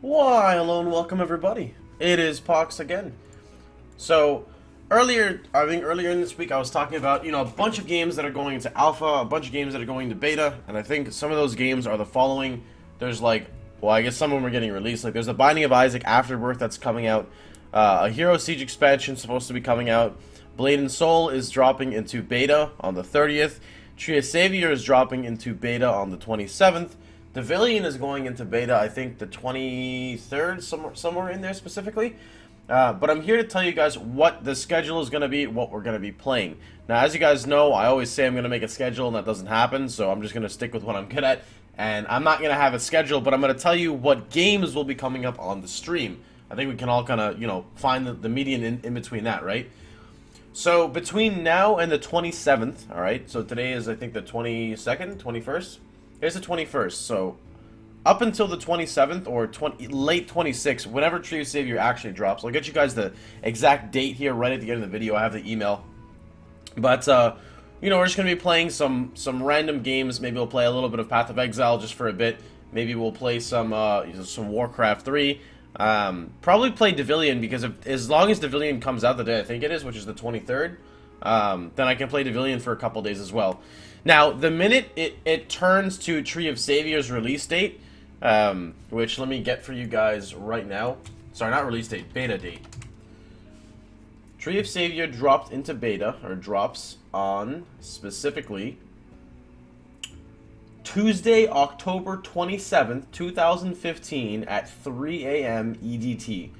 Why, hello and welcome everybody. It is Pohx again. So, earlier in this week I was talking about, a bunch of games that are going into alpha, a bunch of games that are going to beta, and I think some of those games are the following. There's I guess some of them are getting released. There's The Binding of Isaac Afterbirth that's coming out. A Hero Siege expansion supposed to be coming out. Blade and Soul is dropping into beta on the 30th. Tree of Savior is dropping into beta on the 27th. Devilian is going into beta, I think, the 23rd, somewhere in there specifically. But I'm here to tell you guys what the schedule is going to be, what we're going to be playing. Now, as you guys know, I always say I'm going to make a schedule, and that doesn't happen, so I'm just going to stick with what I'm good at. And I'm not going to have a schedule, but I'm going to tell you what games will be coming up on the stream. I think we can all kind of, find the median in between that, right? So, between now and the 27th, alright, so today is, I think, the 22nd, 21st? Here's the 21st, so up until the 27th or late 26th, whenever Tree of Savior actually drops. I'll get you guys the exact date here right at the end of the video. I have the email. But, we're just going to be playing some random games. Maybe we'll play a little bit of Path of Exile just for a bit. Maybe we'll play some Warcraft 3. Probably play Devilian, because as long as Devilian comes out the day I think it is, which is the 23rd, then I can play Devilian for a couple days as well. Now, the minute it turns to Tree of Savior's release date, which let me get for you guys right now. Sorry, not release date, beta date. Tree of Savior dropped into beta, or drops on, specifically, Tuesday, October 27th, 2015 at 3 a.m. EDT.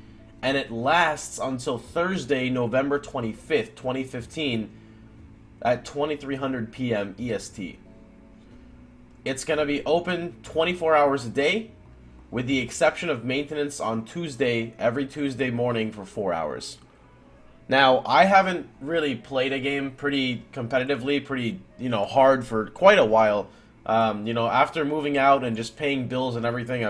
And it lasts until Thursday, November 25th, 2015 at 2300 p.m. EST. It's going to be open 24 hours a day, with the exception of maintenance on Tuesday, every Tuesday morning for 4 hours. Now, I haven't really played a game pretty competitively, pretty, hard for quite a while. After moving out and just paying bills and everything,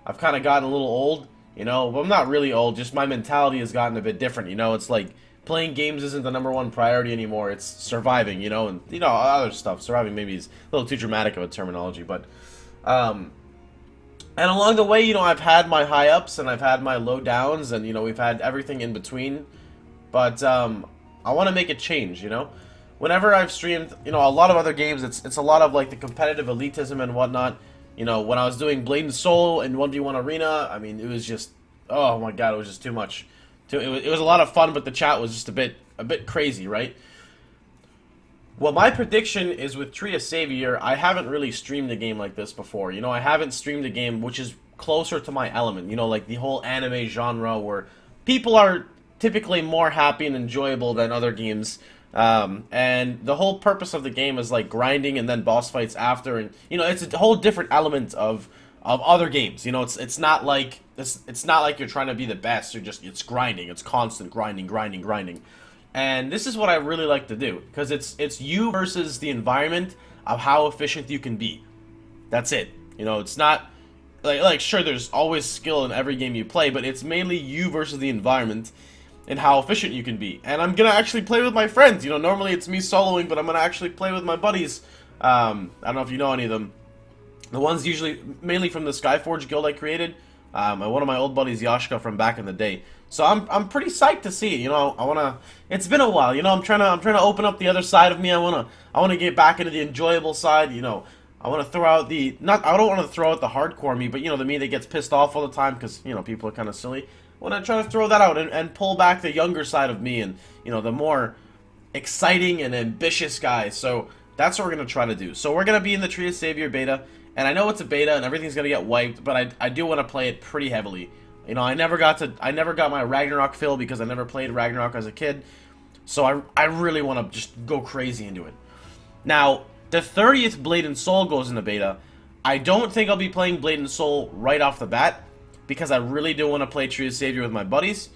I've kind of gotten a little old, Well, I'm not really old, just my mentality has gotten a bit different, It's like playing games isn't the #1 priority anymore. It's surviving, and other stuff. Surviving maybe is a little too dramatic of a terminology, but and along the way, I've had my high ups and I've had my low downs, and we've had everything in between. But I want to make a change, Whenever I've streamed, a lot of other games, it's a lot of like the competitive elitism and whatnot. When I was doing Blade and Soul and 1v1 Arena, I mean, it was just, oh my god, it was just too much. It was a lot of fun, but the chat was just a bit crazy, right? Well, my prediction is with Tree of Savior, I haven't really streamed a game like this before. I haven't streamed a game which is closer to my element. Like the whole anime genre where people are typically more happy and enjoyable than other games. And the whole purpose of the game is like grinding and then boss fights after, and it's a whole different element of other games. It's not like you're trying to be the best. It's grinding. It's constant grinding. And this is what I really like to do, because it's you versus the environment of how efficient you can be. That's it. It's not like sure, there's always skill in every game you play, but it's mainly you versus the environment and how efficient you can be. And I'm gonna actually play with my friends. Normally it's me soloing, but I'm gonna actually play with my buddies. I don't know if you know any of them. The ones mainly from the Skyforge guild I created. One of my old buddies, Yashka, from back in the day. So I'm pretty psyched to see it. I wanna. It's been a while. I'm trying to open up the other side of me. I wanna get back into the enjoyable side. I want to throw out I don't want to throw out the hardcore me, but the me that gets pissed off all the time because people are kind of silly. I want to try to throw that out and pull back the younger side of me and the more exciting and ambitious guy. So that's what we're gonna try to do. So we're gonna be in the Tree of Savior beta. And I know it's a beta and everything's gonna get wiped, but I do want to play it pretty heavily. I never got my Ragnarok fill because I never played Ragnarok as a kid. So I really want to just go crazy into it. Now, the 30th Blade and Soul goes into beta. I don't think I'll be playing Blade and Soul right off the bat, because I really do want to play Tree of Savior with my buddies.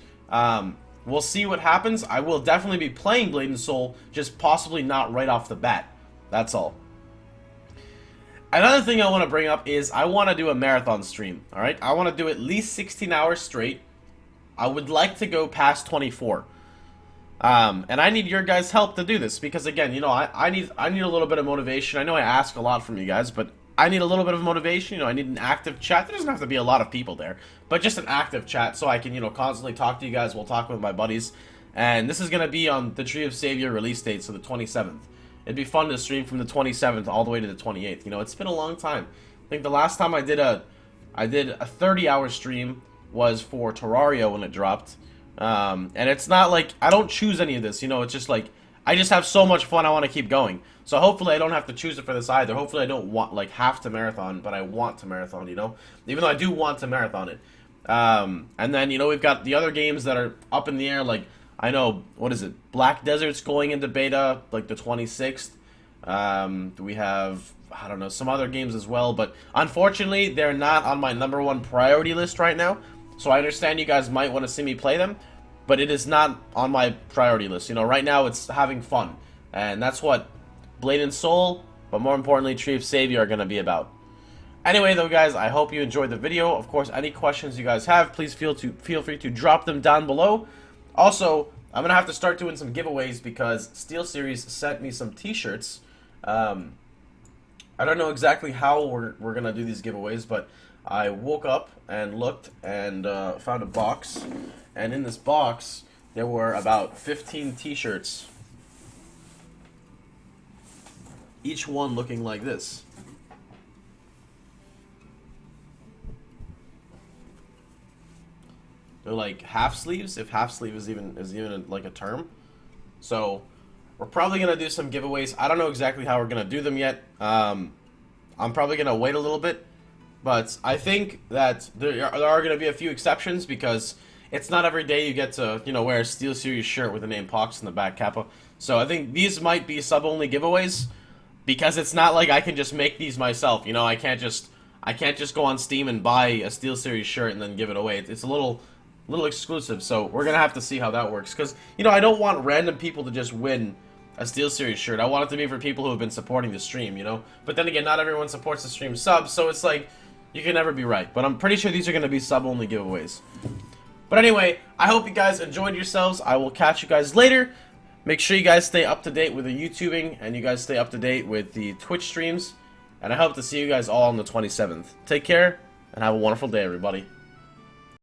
We'll see what happens. I will definitely be playing Blade and Soul, just possibly not right off the bat. That's all. Another thing I want to bring up is I want to do a marathon stream, alright? I want to do at least 16 hours straight. I would like to go past 24. And I need your guys' help to do this, because again, I need a little bit of motivation. I know I ask a lot from you guys, but I need a little bit of motivation. You know, I need an active chat. There doesn't have to be a lot of people there, but just an active chat so I can, you know, constantly talk to you guys. We'll talk with my buddies. And this is going to be on the Tree of Savior release date, so the 27th. It'd be fun to stream from the 27th all the way to the 28th. You know, it's been a long time. I think the last time I did a 30-hour stream was for Terraria when it dropped. And it's not like, I don't choose any of this, you know, it's just like, I just have so much fun, I want to keep going. So hopefully I don't have to choose it for this either. Hopefully I don't want, like, have to marathon, but I want to marathon, you know? Even though I do want to marathon it. And then, you know, we've got the other games that are up in the air, like, I know, what is it? Black Desert's going into beta, like, the 26th. We have, I don't know, some other games as well, but unfortunately, they're not on my #1 priority list right now. So I understand you guys might want to see me play them, but it is not on my priority list. You know, right now it's having fun. And that's what Blade and Soul, but more importantly, Tree of Savior are going to be about. Anyway, though, guys, I hope you enjoyed the video. Of course, any questions you guys have, please feel free to drop them down below. Also, I'm going to have to start doing some giveaways because SteelSeries sent me some t-shirts. I don't know exactly how we're going to do these giveaways, but I woke up and looked and found a box. And in this box, there were about 15 t-shirts. Each one looking like this. They're like half sleeves, if half sleeve is even like a term. So we're probably gonna do some giveaways. I don't know exactly how we're gonna do them yet. I'm probably gonna wait a little bit, but I think that there are gonna be a few exceptions because it's not every day you get to, you know, wear a SteelSeries shirt with the name Pohx in the back kappa. So I think these might be sub-only giveaways because it's not like I can just make these myself. You know, I can't just go on Steam and buy a SteelSeries shirt and then give it away. It's a little exclusive, so we're gonna have to see how that works. Because, you know, I don't want random people to just win a SteelSeries shirt. I want it to be for people who have been supporting the stream, you know. But then again, not everyone supports the stream sub, so it's like you can never be right. But I'm pretty sure these are gonna be sub-only giveaways. But anyway, I hope you guys enjoyed yourselves. I will catch you guys later. Make sure you guys stay up to date with the YouTubing and you guys stay up to date with the Twitch streams. And I hope to see you guys all on the 27th. Take care and have a wonderful day, everybody.